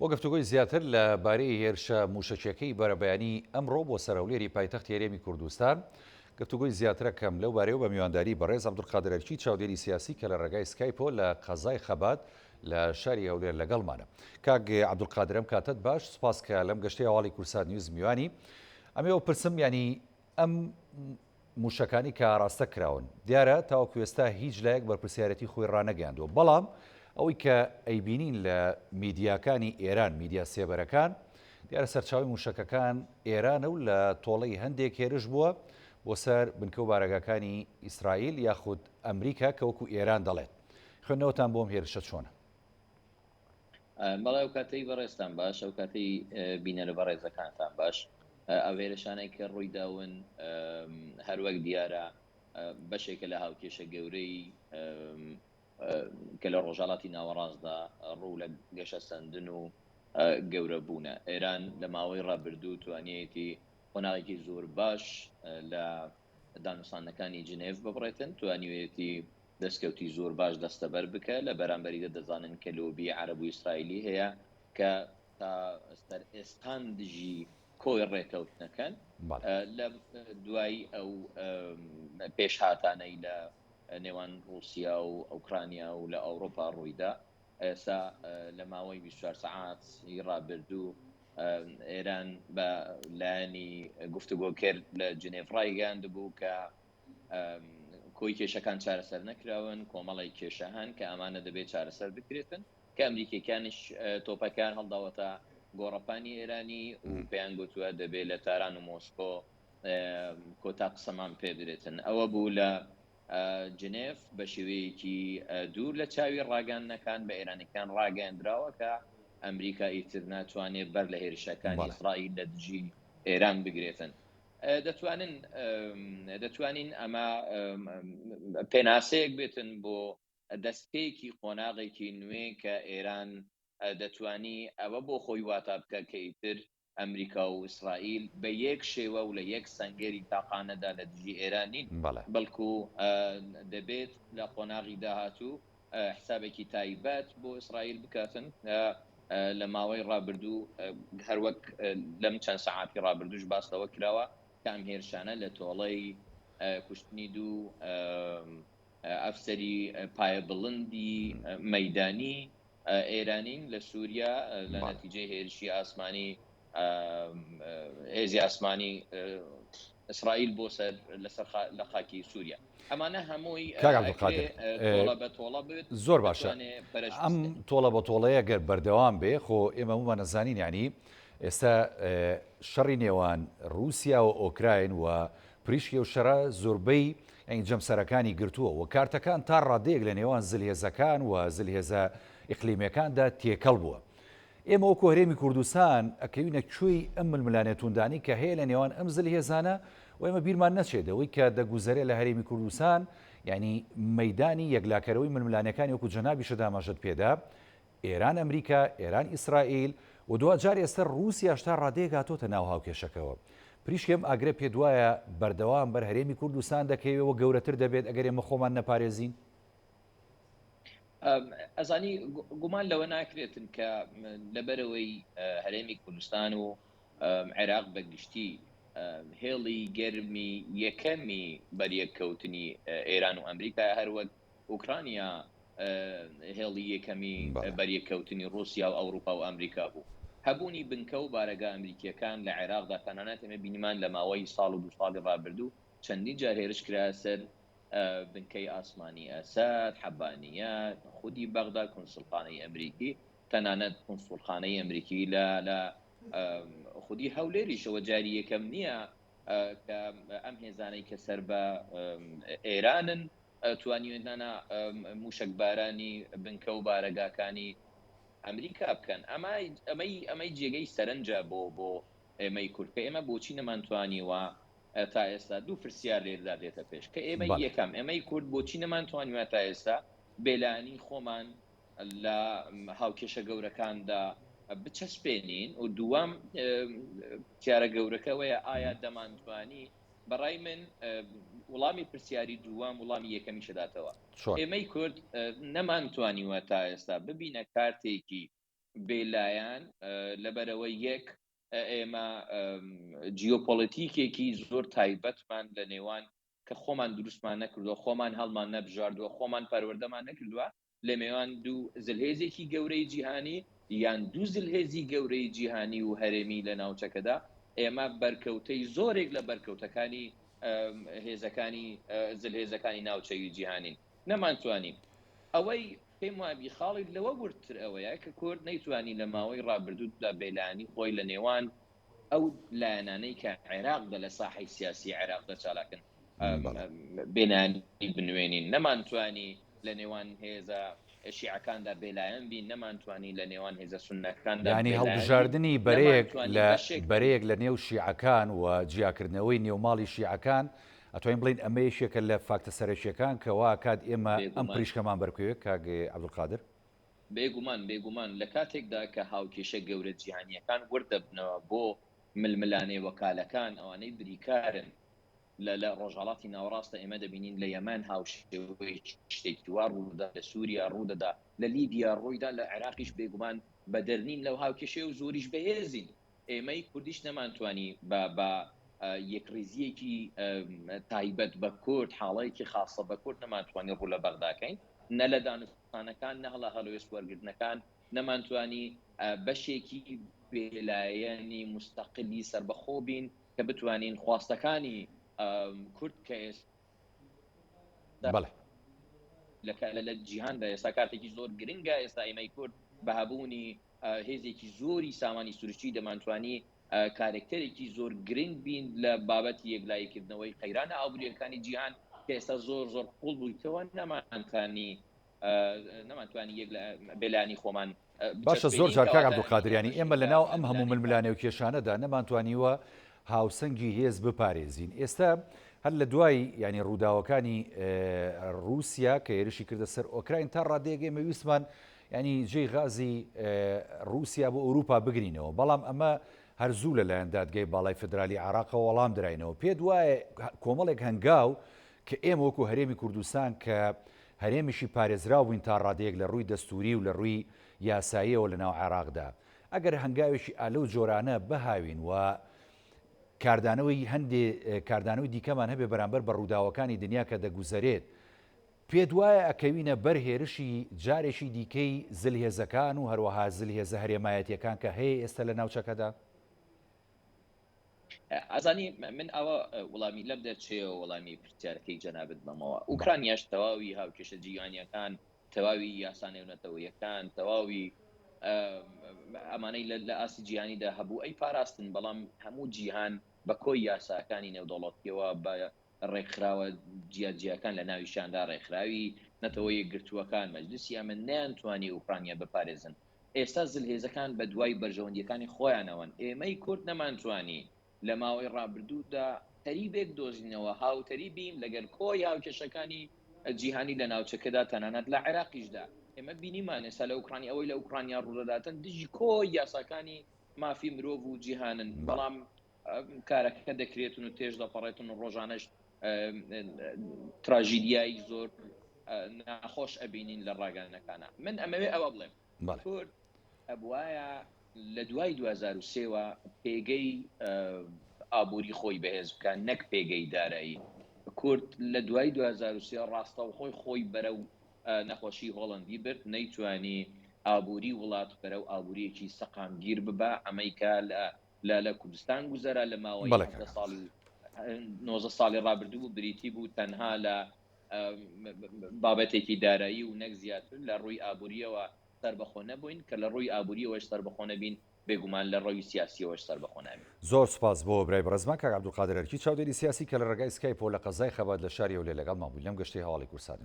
بۆ گفتوگۆی زیاتر لەبارەی هێرشە موشەکیەکەی بەرەبەیانی ئەمڕۆ بۆ سەرەولێری پایتەختی هەرێمی کوردستان گفتوگۆی زیاترەکەم لەو بارەیەوە بە میوانداری بەڕێز عەبدولقادر ئەرکی چاودێری سیاسی کە لە ڕێگای سکایپۆ لە قەزای خەبات لە شاری هەولێر لەگەڵمانە. کاک عەبدولقادر ئەم کاتت باش، سوپاس کە لەم گەشتەی هەواڵی کورسات نیوز میوانی. ئەمێوە پرسم ینی ئەم موشەکانی کە ئاراستە کراون دیارە تاوەکو ئێستا هیچ لایەک بەرپرسیارەتی خۆی ڕانەگەیاندووە، بەڵام ئەوەی کە ئەیبینین لە میدیاکانی ئێران میدیا سێبەرەکان دیارە سەرچاوی موشەکەکان ئێرانە و لە تۆڵەی هەندێک هێرش بووە بۆ سەر بنکە و بارەگەکانی ئیسرائیل یاخود ئەمریکا کە وەکو ئێران دەڵێت. خوێندنەوەتان بۆم هێرشە چۆنە؟ بەڵێ ئەو کاتەی بەڕێستان باش، ئەو کاتەی بینەرە بەڕێزەکانتان باش. ئەو هێرشانەی کە ڕوویداون هەروەک دیارە بەشێکە لە هاوکێشە گەورەی کە لە ڕۆژهەڵاتی ناوەڕاستدا ڕوو لە گەشە سەندن و گەورە بوونە. ئێران لە ماوەی ڕابردوو توانیەتی قۆناغێکی زۆر باش لە دانوستانەکانی جنێڤ ببڕێتن، توانیوێتی دەستکەوتی زۆر باش دەستەبەر بکە لە بەرامبەریدا دەزانن کە لۆبی عەرەب و ئیسرائیلی هەیە کە تا ئێستان دژی کۆی ڕێکەوتنەکەن لە دوای ئەو پێشهاتانەی لە نێوان رووسیا و ئوکرانیا و لە ئەوروپا ڕوویدا. ئێستا لە ماوەی 24 سەعات ڕابردوو ئێران بە لایەنی گفتوگۆ کرد لە جنێڤ ڕایگەاندبوو کە کۆی کێشەکان چارەسەر نەکراون، کۆمەڵی کێشە هەن کە ئەمانە دەبێت چارەسەر بکرێتن، کە ئەمریکیەکانیش تۆپەکان هەڵداوەتە گۆڕەپانی ئێرانی و پێیان گوتووە دەبێت لە تاران و مۆسکۆ کۆتا قسەمان پێ بدرێتن. ئەوە بوو لە جنێڤ بە شێوەیەکی دوور لە چاوی ڕاگەاندنەکان بە ئێرانیەکان ڕاگەاندراوە کە ئەمریکا ئیتر ناتوانێت بەر لە هێرشەکانی ئیسرائیل لە دژی ئێران بگرێتن. دەتوانین ئەمە پێناسەیەک بێتن بۆ دەستپێکی قۆناغێکی نوێ کە ئێران دەتوانی ئەوە بۆ خۆی واتا بکە کە ئیتر ئەمریکا و ئیسرائیل بە یەک شێوە و لە یەک سەنگەری تاقانەدا لە دژی ئێرانین، بەڵکو دەبێت لە قۆناغی داهاتوو حسابێکی تایبەت بۆ ئیسرائیل بکاتن. لە ماوەی ڕابردوو هەروەک لەم چەند سەعاتی ڕابردووش باستەوە کراوە کام هێرشانە لە تۆڵەی کوشتنی دوو ئەفسەری پایە بڵندی مەیدانی ئێرانین لە سووریا لە نەتیجەی هێرشی ئاسمانی هێزی ئاسمانی ئیسرائیل بۆ سەر لەسەر لە خاکی سووریا. ئەمانە هەمووی بە تۆڵە بێت. زۆر باشە. ئەم تۆڵە بە تۆڵەیە گەر بەردەوام بێ، خۆ ئێمە ومان نەزانین ینی ئێستا شەڕی نێوان رووسیا و ئۆکراین و پریشکی و شەڕە زۆربەی جەمسەرەکانی گرتووە و کارتەکان تا ڕادەیەک لە نێوان زلهێزەکان و زلهێزە ئیقلیمەکاندا تێکەڵ بووە. ئێمە وەکو هەرێمی کوردستان ئەکەوینە کوێی ئەم ململانێتوندانی کە هەیە لە نێوان ئەم زلهێزانە و ئێمە بیرمان نەچێتەوەی کە دەگوزارێ لە هەرێمی کوردستان ینی مەیدانی یەکلاکەرەوەی ململانەکانی وەکو جەنابیشە داماژت پێدا ئێران ئەمریکا، ئێران ئیسرائیل و دووە جار ئێستا رووسیاش تا ڕادەیەک هاتۆتە ناو هاوکێشەکەەوە. پریشکێم ئاگرە پێ دوایە بەردەوام بەر هەرێمی کوردستان دەکەوێەوە گەورەتر دەبێت ئەگەر ئێمە خۆمان نەپارێزین؟ ئەزانی گومان لەوە ناکرێتن کە لەبەرەوەی هەرێمی کوردستان و عێراق بەگشتی هێڵی گەرمی یەکەمی بەریەککەوتنی ئێران و ئەمریکا هەروەک ئوکرانیا هێڵی یەکەمی بەریەککەوتنی رووسیا و ئەوروپا و ئەمریکا بوو. هەبوونی بنکە و بارەگا ئەمریکیەکان لە عێراقدا تەنانەت ئێمە بینیمان لە ماوەی ساڵ و دو ساڵی ڕابردوو چەندین جار هێرش کرا سەر بنکەی ئاسمانی ئەساد، حەبانیە، خودی بەغدا، کۆنسڵخانەی ئەمریکی، تەنانەت کۆنسڵخانەی ئەمریکی لە خودی هەولێریشەوە جاری یەکەم نییە کە ئەم هێزانەی کە سەر بە ئێرانن توانیوێنانە موشک بارانی بنکە و بارەگاکانی ئەمریکا بکەن. ئەمەی جێگەی سەرنجە بۆ ئێمەی کورد کە ئێمە بۆچی نەمانتوانیوە تا ئێستا دوو پرسیار لێردا دێتە پێش کە ئێمە یەکەم ئێمەی کورد بۆچی نەمانتوانیوە تا ئێستا بێلانی خۆمان لە هاوکێشە گەورەکاندا بچەسپێنین و دووەم تیارە گەورەکەوەیە ئایا دەمانتوانی بەڕای من وڵامی پرسیاری دووەم وڵامی یەکەمی شداتەوە. ئێمەی کورد نەمانتوانیوە تا ئێستا ببینە کارتێکی بێلایەن لەبەرەوەی یەک ئێمە جیۆپۆلیتیکێکی زۆر تایبەتمان لە نێوان کە خۆمان دروستمان نەکردووە، خۆمان هەڵمان نەبژاردووە، خۆمان پەروەردەمان نەکردووە لە نێوان دوو زلهێزێکی گەورەی جیهانی یان دوو زلهێزی گەورەی جیهانی و هەرێمی لە ناوچەکەدا ئێمە بەرکەوتەی زۆرێک لە بەرکەوتەکانی هێزەکانی زلهێزەکانی ناوچەوی جیهانین نەمانتوانین. ئەوەی پێم وابی خاڵی لەوە ورتر ئەوەیە کە کورد نەیتوانی لە ماوەی ڕابردوودا بێلانی خۆی لە نێوان ئەو لایەنانەی کە عێراقدا لە ساحەی سیاسی عێراقدا چالاکن بێنانی بنوێنین، نەمانتوانی لە نێوان هێزە شیعەکاندا بێلایەن بین، نەمانتوانی لە نێوان هێزە سوننەکاندا ینی هەڵبژاردننی بەرەیەک لە نێو شیعەکان و جیاکردنەوەی نێوماڵی شیعەکان ئەتوانین بڵین ئەمە یەکێکە لە فاکتە سەرەکیەکان کەوا کات ئێمە ئەم پریشکەمان بەرکوێت کاگێ عەبدولقادر؟ بێگومان لە کاتێکدا کە هاوکێشە گەورە جیهانیەکان وردەبنەوە بۆ ململانەی وەکالەکان ئەوانەی بریکارن لە ڕۆژهەڵاتی ناوەڕاستە ئێمە دەبینین لە یەمان هاوشێوەی شتێکی وا ڕوودا، لە سووریا ڕوودەدا، لە لیبیا ڕوویدا، لە عێراقیش بێگومان بە دەرنین لەو هاوکێشێ و زۆریش بەهێزین. ئێمەی کوردیش نەمانتوانی بە یەکڕێزیەکی تایبەت بە کورد، حاڵەیەکی خاصە بە کورد نەمانتوانی ڕوو لە بەغداکەین، نە لە دانوستانەکان نە هەڵە هەڵوێست وەرگرتنەکان نەمانتوانی بەشێکی بێلایەنی مستەقلی سربەخۆ بین کە بتوانین خواستەکانی کورد کە لە جیهاندا ئێستا کاتێکی زۆر گرنگە، ئێستا ئێمەی کورد بەهابوونی هێزێکی زۆری سامانی سروشتی دەمانتوانی کارکتەرێکی زۆر گرنگ بین لە بابەتی یەکلاییکردنەوەی قەیرانە ئابوووریەکانی جیهان کە ئێستا زۆر قوڵ بوویتەوە نەمانتوانی بێلانی خۆمان. باشە زۆر جار کاک عەبدولقادر، ینی ئێمە لەناو ئەم هەموو ململانێ و کێشانەدا نەمانتوانیوە هاوسەنگی هێز بپارێزین. ئێستا هەر لە دوای ینی ڕووداوەکانی رووسیا کە هێرشی کردە سەر ئۆکراین تا ڕادێگەی مەویستمان ینی جێی غازی رووسیا بۆ ئەوروپا بگرینەوە، بەڵام ئەمە هەرزوو لەلایەن دادگای باڵای فدرالی عێراقەوە وەڵام درراینەوە. پێت وایە کۆمەڵێک هەنگاو کە ئێمە وەکو هەرێمی کوردستان کە هەرێمیشی پارێزراو بووین تا ڕادەیەک لە ڕووی دەستوری و لە ڕووی یاساییەوە لە ناو عێراقدا، ئەگەر هەنگاوێکی ئالە و جۆرانە بهاوین و کاردانەوەی دیکەمان هەبێ بەرامبەر بە ڕووداوەکانی دنیا کە دەگوزارێت، پێت وایە ئەکەوینە بەر هێرشی جارێکی دیکەی زلهێزەکان و هەروەها زلهێزە هەرێمایەتیەکان کە هەیە ئێستا لە ناوچەکەدا؟ ئازانی من ئەوە وەڵامی لەم دەرچێەوە وەڵامی پرسیارەکەی جەنابەت بەمەوە. ئوکرانیاش تەواوی هاوکێشە جیهانیەکان، تەواوی یاسانێونەتەوەیەکان، تەواوی ئەمانەی لە ئاسی جیهانیدا هەبوو ئەی پاراستن، بەڵام هەموو جیهان بە کۆی یاساکانی نێودەوڵەتیەوە بە ڕێکخراوە جیاجیەکان لە ناویشاندا ڕێکخراوی نەتەوە یەکگرتووەکان مەجلیسی ئەمە نەیانتوانی ئوکرانیا بپارێزن. ئێستا زلهێزەکان بە دوای بەرژەوەندیەکانی خۆیانەوەن. ئێمەی کورد نەمانتوانی لە ماوەی ڕابردوودا تەریبێک دۆزینەوە هاوتەری بین لەگەر کۆی هاوکێشەکانی جیهانی لە ناوچەکەدا تەنانەت لە عێراقیشدا. ئێمە بینیمان ئێستا لە ئوکرانی ئەوەی لە ئوکرانیا ڕوودەداتن دژی کۆی یاساکانی مافی مرۆڤ و جیهانن، بەڵام کارەکە دەکرێتن و تێژ دەپەڕێتن و ڕۆژانەش تراژیدیایی زۆر ناخۆش ئەبینین لە ڕاگەنەکانە. من ئەمەوێ ئەوە بڵێم کورد ئەبوایە لە دوای 2023ەوە پێگەی ئابووری خۆی بەهێز بکە، نەک پێگەی دارایی. کورد لە دوای 2023 ڕاستەوخۆی خۆی بەرەو نەخۆشی هۆڵندی برد، نەیتوانی ئابووری وڵات بەرەو ئابووریەکی سەقامگیر ببە. ئەمریکا لە کوردستان گوزەرە لە ماوەی 90 ساڵی ڕابردوو بوو، بریتی بوو تەنها لە بابەتێکی دارایی و نەک زیاتر لە ڕووی ئابووریەوە سەربەخۆ نەبووین کە لە ڕووی ئابووریەوەش سەربەخۆ نەبین، بێگومان لە ڕۆی سیاسیەوەش سەربەخۆ نابین. زۆر سوپاس بۆ برای بەڕێزمان کاک عەبدولقادر ئەرکی چاودێری سیاسی کە لە ڕێگای سکایپۆ لە قەزای خەبات لە شاریەوە لێ لەگەڵ مابووین لەم گەشتەی هەواڵی کورسات.